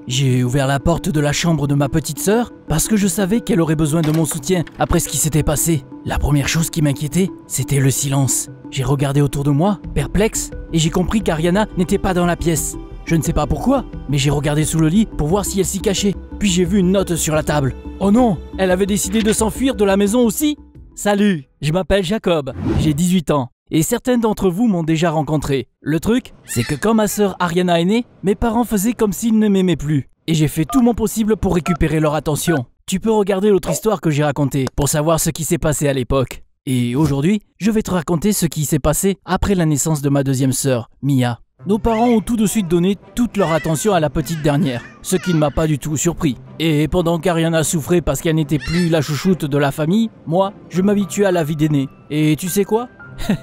J'ai ouvert la porte de la chambre de ma petite sœur parce que je savais qu'elle aurait besoin de mon soutien après ce qui s'était passé. La première chose qui m'inquiétait, c'était le silence. J'ai regardé autour de moi, perplexe, et j'ai compris qu'Ariana n'était pas dans la pièce. Je ne sais pas pourquoi, mais j'ai regardé sous le lit pour voir si elle s'y cachait. Puis j'ai vu une note sur la table. Oh non, elle avait décidé de s'enfuir de la maison aussi? Salut, je m'appelle Jacob, j'ai 18 ans. Et certains d'entre vous m'ont déjà rencontré. Le truc, c'est que quand ma sœur Ariana est née, mes parents faisaient comme s'ils ne m'aimaient plus. Et j'ai fait tout mon possible pour récupérer leur attention. Tu peux regarder l'autre histoire que j'ai racontée pour savoir ce qui s'est passé à l'époque. Et aujourd'hui, je vais te raconter ce qui s'est passé après la naissance de ma deuxième sœur, Mia. Nos parents ont tout de suite donné toute leur attention à la petite dernière, ce qui ne m'a pas du tout surpris. Et pendant qu'Ariana souffrait parce qu'elle n'était plus la chouchoute de la famille, moi, je m'habituais à la vie d'aîné. Et tu sais quoi?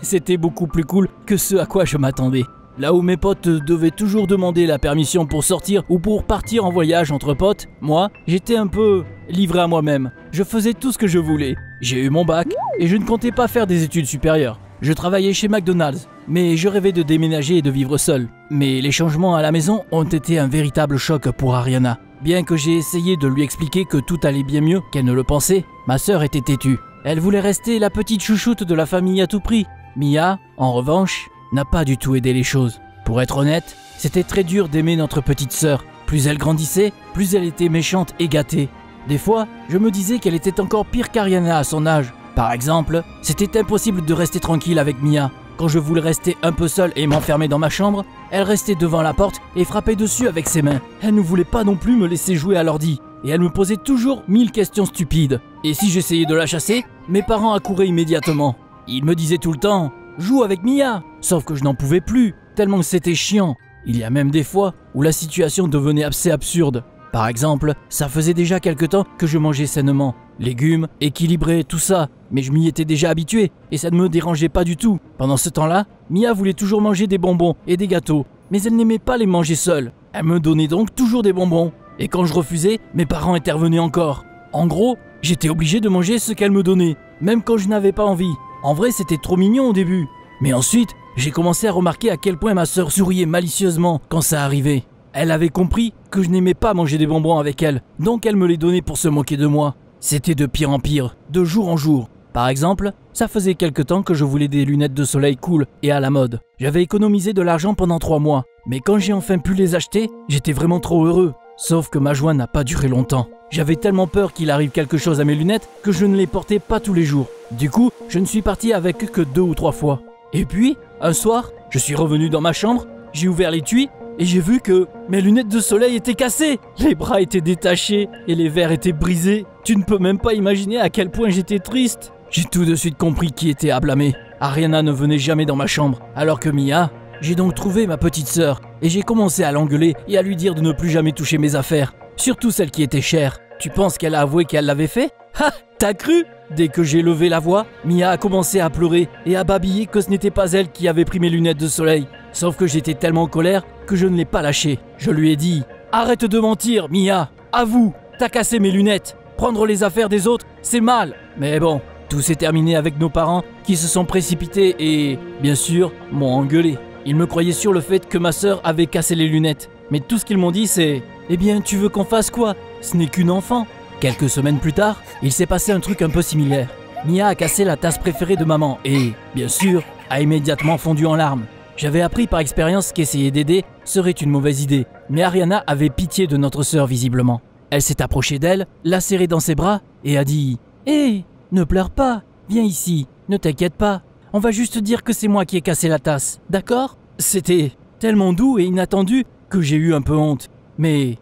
C'était beaucoup plus cool que ce à quoi je m'attendais. Là où mes potes devaient toujours demander la permission pour sortir ou pour partir en voyage entre potes, moi, j'étais un peu livré à moi-même. Je faisais tout ce que je voulais. J'ai eu mon bac et je ne comptais pas faire des études supérieures. Je travaillais chez McDonald's, mais je rêvais de déménager et de vivre seul. Mais les changements à la maison ont été un véritable choc pour Ariana. Bien que j'ai essayé de lui expliquer que tout allait bien mieux qu'elle ne le pensait, ma sœur était têtue. Elle voulait rester la petite chouchoute de la famille à tout prix. Mia, en revanche, n'a pas du tout aidé les choses. Pour être honnête, c'était très dur d'aimer notre petite sœur. Plus elle grandissait, plus elle était méchante et gâtée. Des fois, je me disais qu'elle était encore pire qu'Ariana à son âge. Par exemple, c'était impossible de rester tranquille avec Mia. Quand je voulais rester un peu seul et m'enfermer dans ma chambre, elle restait devant la porte et frappait dessus avec ses mains. Elle ne voulait pas non plus me laisser jouer à l'ordi. Et elle me posait toujours 1000 questions stupides. Et si j'essayais de la chasser, mes parents accouraient immédiatement. Ils me disaient tout le temps « Joue avec Mia !» Sauf que je n'en pouvais plus, tellement que c'était chiant. Il y a même des fois où la situation devenait assez absurde. Par exemple, ça faisait déjà quelque temps que je mangeais sainement. Légumes, équilibrés, tout ça. Mais je m'y étais déjà habitué et ça ne me dérangeait pas du tout. Pendant ce temps-là, Mia voulait toujours manger des bonbons et des gâteaux. Mais elle n'aimait pas les manger seule. Elle me donnait donc toujours des bonbons. Et quand je refusais, mes parents intervenaient encore. En gros, j'étais obligé de manger ce qu'elle me donnait, même quand je n'avais pas envie. En vrai, c'était trop mignon au début. Mais ensuite, j'ai commencé à remarquer à quel point ma sœur souriait malicieusement quand ça arrivait. Elle avait compris que je n'aimais pas manger des bonbons avec elle, donc elle me les donnait pour se moquer de moi. C'était de pire en pire, de jour en jour. Par exemple, ça faisait quelque temps que je voulais des lunettes de soleil cool et à la mode. J'avais économisé de l'argent pendant 3 mois, mais quand j'ai enfin pu les acheter, j'étais vraiment trop heureux. Sauf que ma joie n'a pas duré longtemps. J'avais tellement peur qu'il arrive quelque chose à mes lunettes que je ne les portais pas tous les jours. Du coup, je ne suis parti avec que 2 ou 3 fois. Et puis, un soir, je suis revenu dans ma chambre, j'ai ouvert l'étui et j'ai vu que mes lunettes de soleil étaient cassées. Les bras étaient détachés et les verres étaient brisés. Tu ne peux même pas imaginer à quel point j'étais triste. J'ai tout de suite compris qui était à blâmer. Ariana ne venait jamais dans ma chambre, alors que Mia... J'ai donc trouvé ma petite sœur et j'ai commencé à l'engueuler et à lui dire de ne plus jamais toucher mes affaires, surtout celles qui étaient chères. Tu penses qu'elle a avoué qu'elle l'avait fait? Ha! T'as cru? Dès que j'ai levé la voix, Mia a commencé à pleurer et à babiller que ce n'était pas elle qui avait pris mes lunettes de soleil. Sauf que j'étais tellement en colère que je ne l'ai pas lâchée. Je lui ai dit « Arrête de mentir, Mia! Avoue, t'as cassé mes lunettes! Prendre les affaires des autres, c'est mal !» Mais bon, tout s'est terminé avec nos parents qui se sont précipités et, bien sûr, m'ont engueulé. Ils me croyaient sur le fait que ma sœur avait cassé les lunettes. Mais tout ce qu'ils m'ont dit c'est « Eh bien, tu veux qu'on fasse quoi? Ce n'est qu'une enfant !» Quelques semaines plus tard, il s'est passé un truc un peu similaire. Mia a cassé la tasse préférée de maman et, bien sûr, a immédiatement fondu en larmes. J'avais appris par expérience qu'essayer d'aider serait une mauvaise idée, mais Ariana avait pitié de notre sœur visiblement. Elle s'est approchée d'elle, l'a serrée dans ses bras et a dit « Hé, ne pleure pas, viens ici, ne t'inquiète pas. On va juste dire que c'est moi qui ai cassé la tasse, d'accord ?» C'était tellement doux et inattendu que j'ai eu un peu honte. Mais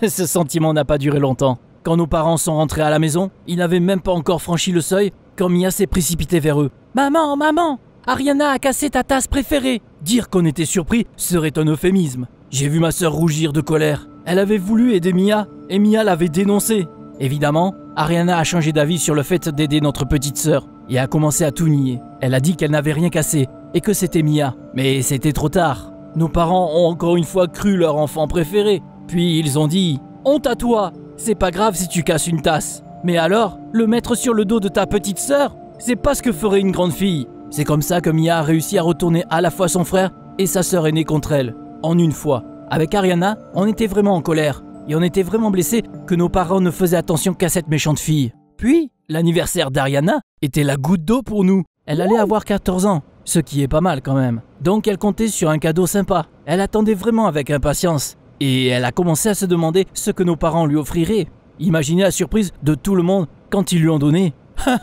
ce sentiment n'a pas duré longtemps. Quand nos parents sont rentrés à la maison, ils n'avaient même pas encore franchi le seuil quand Mia s'est précipitée vers eux. « Maman, maman, Ariana a cassé ta tasse préférée !» Dire qu'on était surpris serait un euphémisme. J'ai vu ma sœur rougir de colère. Elle avait voulu aider Mia et Mia l'avait dénoncée. Évidemment, Ariana a changé d'avis sur le fait d'aider notre petite sœur et a commencé à tout nier. Elle a dit qu'elle n'avait rien cassé et que c'était Mia. Mais c'était trop tard. Nos parents ont encore une fois cru leur enfant préféré. Puis ils ont dit « Honte à toi, c'est pas grave si tu casses une tasse. Mais alors, le mettre sur le dos de ta petite sœur, c'est pas ce que ferait une grande fille. » C'est comme ça que Mia a réussi à retourner à la fois son frère et sa sœur aînée contre elle, en une fois. Avec Ariana, on était vraiment en colère. et on était vraiment blessés que nos parents ne faisaient attention qu'à cette méchante fille. Puis, l'anniversaire d'Ariana était la goutte d'eau pour nous. Elle allait avoir 14 ans, ce qui est pas mal quand même. Donc elle comptait sur un cadeau sympa. Elle attendait vraiment avec impatience. Et elle a commencé à se demander ce que nos parents lui offriraient. Imaginez la surprise de tout le monde quand ils lui ont donné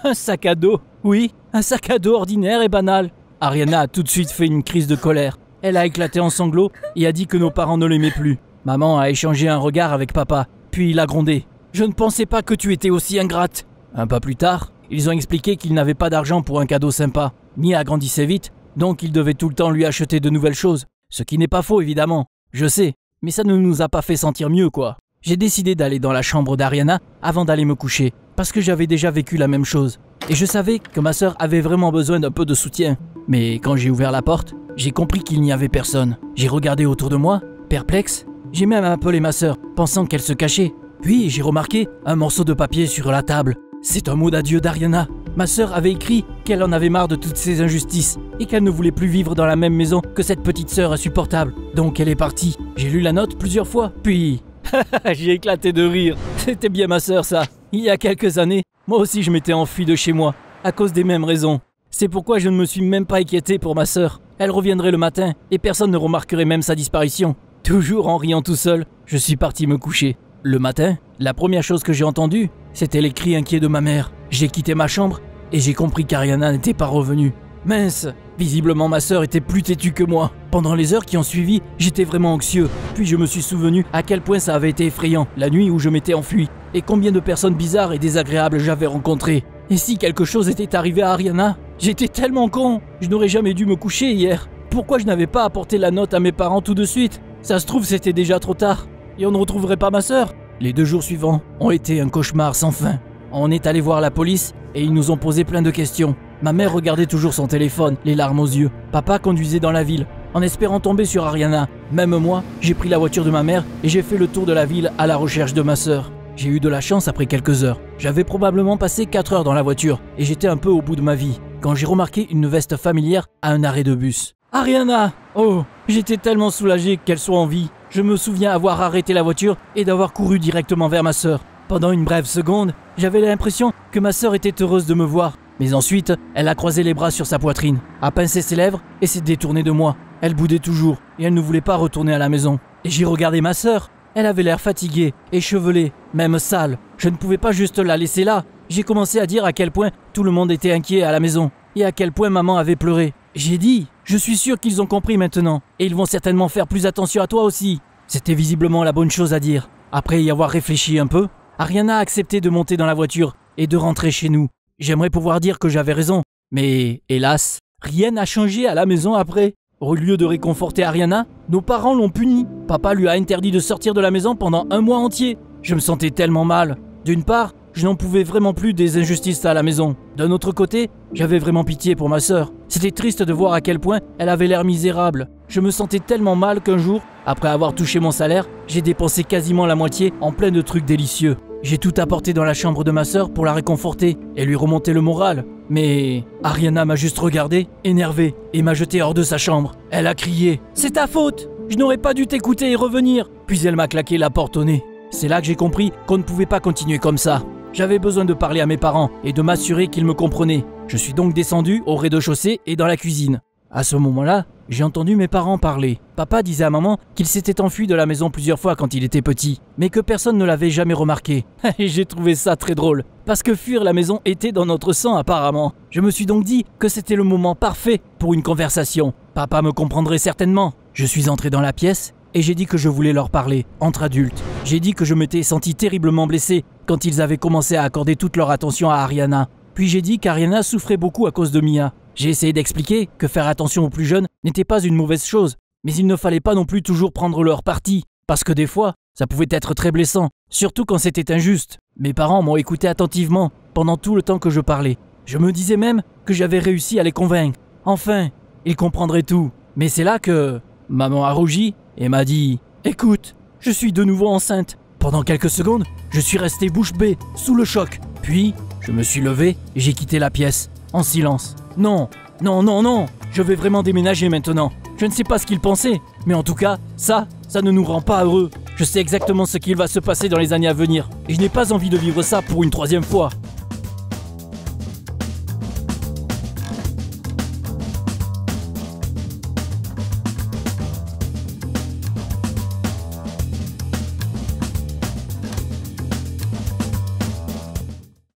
un sac à dos. Oui, un sac à dos ordinaire et banal. Ariana a tout de suite fait une crise de colère. Elle a éclaté en sanglots et a dit que nos parents ne l'aimaient plus. Maman a échangé un regard avec papa, puis il a grondé. « Je ne pensais pas que tu étais aussi ingrate !» Un pas plus tard, ils ont expliqué qu'ils n'avaient pas d'argent pour un cadeau sympa. Mia grandissait vite, donc ils devaient tout le temps lui acheter de nouvelles choses. Ce qui n'est pas faux, évidemment. Je sais, mais ça ne nous a pas fait sentir mieux, quoi. J'ai décidé d'aller dans la chambre d'Ariana avant d'aller me coucher, parce que j'avais déjà vécu la même chose. Et je savais que ma sœur avait vraiment besoin d'un peu de soutien. Mais quand j'ai ouvert la porte, j'ai compris qu'il n'y avait personne. J'ai regardé autour de moi, perplexe. J'ai même appelé ma sœur, pensant qu'elle se cachait. Puis j'ai remarqué un morceau de papier sur la table. C'est un mot d'adieu d'Ariana. Ma sœur avait écrit qu'elle en avait marre de toutes ces injustices et qu'elle ne voulait plus vivre dans la même maison que cette petite sœur insupportable. Donc elle est partie. J'ai lu la note plusieurs fois, puis... j'ai éclaté de rire. C'était bien ma sœur, ça. Il y a quelques années, moi aussi je m'étais enfui de chez moi, à cause des mêmes raisons. C'est pourquoi je ne me suis même pas inquiété pour ma sœur. Elle reviendrait le matin et personne ne remarquerait même sa disparition. Toujours en riant tout seul, je suis parti me coucher. Le matin, la première chose que j'ai entendue, c'était les cris inquiets de ma mère. J'ai quitté ma chambre et j'ai compris qu'Ariana n'était pas revenue. Mince, visiblement ma sœur était plus têtue que moi. Pendant les heures qui ont suivi, j'étais vraiment anxieux. Puis je me suis souvenu à quel point ça avait été effrayant, la nuit où je m'étais enfui. Et combien de personnes bizarres et désagréables j'avais rencontrées. Et si quelque chose était arrivé à Ariana? J'étais tellement con. Je n'aurais jamais dû me coucher hier. Pourquoi je n'avais pas apporté la note à mes parents tout de suite? Ça se trouve c'était déjà trop tard. Et on ne retrouverait pas ma sœur. Les 2 jours suivants ont été un cauchemar sans fin. On est allé voir la police et ils nous ont posé plein de questions. Ma mère regardait toujours son téléphone, les larmes aux yeux. Papa conduisait dans la ville, en espérant tomber sur Ariana. Même moi, j'ai pris la voiture de ma mère et j'ai fait le tour de la ville à la recherche de ma sœur. J'ai eu de la chance après quelques heures. J'avais probablement passé 4 heures dans la voiture et j'étais un peu au bout de ma vie quand j'ai remarqué une veste familière à un arrêt de bus. Ariana! Oh, j'étais tellement soulagé qu'elle soit en vie. Je me souviens avoir arrêté la voiture et d'avoir couru directement vers ma sœur. Pendant une brève seconde, j'avais l'impression que ma sœur était heureuse de me voir. Mais ensuite, elle a croisé les bras sur sa poitrine, a pincé ses lèvres et s'est détournée de moi. Elle boudait toujours et elle ne voulait pas retourner à la maison. Et j'ai regardé ma sœur. Elle avait l'air fatiguée, échevelée, même sale. Je ne pouvais pas juste la laisser là. J'ai commencé à dire à quel point tout le monde était inquiet à la maison et à quel point maman avait pleuré. J'ai dit, je suis sûr qu'ils ont compris maintenant et ils vont certainement faire plus attention à toi aussi. C'était visiblement la bonne chose à dire. Après y avoir réfléchi un peu, Ariana a accepté de monter dans la voiture et de rentrer chez nous. J'aimerais pouvoir dire que j'avais raison, mais hélas, rien n'a changé à la maison après. Au lieu de réconforter Ariana, nos parents l'ont punie. Papa lui a interdit de sortir de la maison pendant 1 mois entier. Je me sentais tellement mal. D'une part, je n'en pouvais vraiment plus des injustices à la maison. D'un autre côté, j'avais vraiment pitié pour ma sœur. C'était triste de voir à quel point elle avait l'air misérable. Je me sentais tellement mal qu'un jour, après avoir touché mon salaire, j'ai dépensé quasiment la moitié en plein de trucs délicieux. J'ai tout apporté dans la chambre de ma sœur pour la réconforter et lui remonter le moral. Mais Ariana m'a juste regardé, énervée, et m'a jeté hors de sa chambre. Elle a crié « C'est ta faute! Je n'aurais pas dû t'écouter et revenir !» Puis elle m'a claqué la porte au nez. C'est là que j'ai compris qu'on ne pouvait pas continuer comme ça. J'avais besoin de parler à mes parents et de m'assurer qu'ils me comprenaient. Je suis donc descendu au rez-de-chaussée et dans la cuisine. À ce moment-là, j'ai entendu mes parents parler. Papa disait à maman qu'il s'était enfui de la maison plusieurs fois quand il était petit, mais que personne ne l'avait jamais remarqué. Et j'ai trouvé ça très drôle, parce que fuir la maison était dans notre sang apparemment. Je me suis donc dit que c'était le moment parfait pour une conversation. Papa me comprendrait certainement. Je suis entré dans la pièce et j'ai dit que je voulais leur parler, entre adultes. J'ai dit que je m'étais senti terriblement blessé quand ils avaient commencé à accorder toute leur attention à Ariana. Puis j'ai dit qu'Ariana souffrait beaucoup à cause de Mia. J'ai essayé d'expliquer que faire attention aux plus jeunes n'était pas une mauvaise chose, mais il ne fallait pas non plus toujours prendre leur parti, parce que des fois, ça pouvait être très blessant, surtout quand c'était injuste. Mes parents m'ont écouté attentivement pendant tout le temps que je parlais. Je me disais même que j'avais réussi à les convaincre. Enfin, ils comprendraient tout. Mais c'est là que maman a rougi et m'a dit « Écoute, je suis de nouveau enceinte ». Pendant quelques secondes, je suis resté bouche bée, sous le choc. Puis, je me suis levé et j'ai quitté la pièce, en silence. Non, non, non, non, je vais vraiment déménager maintenant. Je ne sais pas ce qu'ils pensaient, mais en tout cas, ça ne nous rend pas heureux. Je sais exactement ce qu'il va se passer dans les années à venir. Et je n'ai pas envie de vivre ça pour une troisième fois.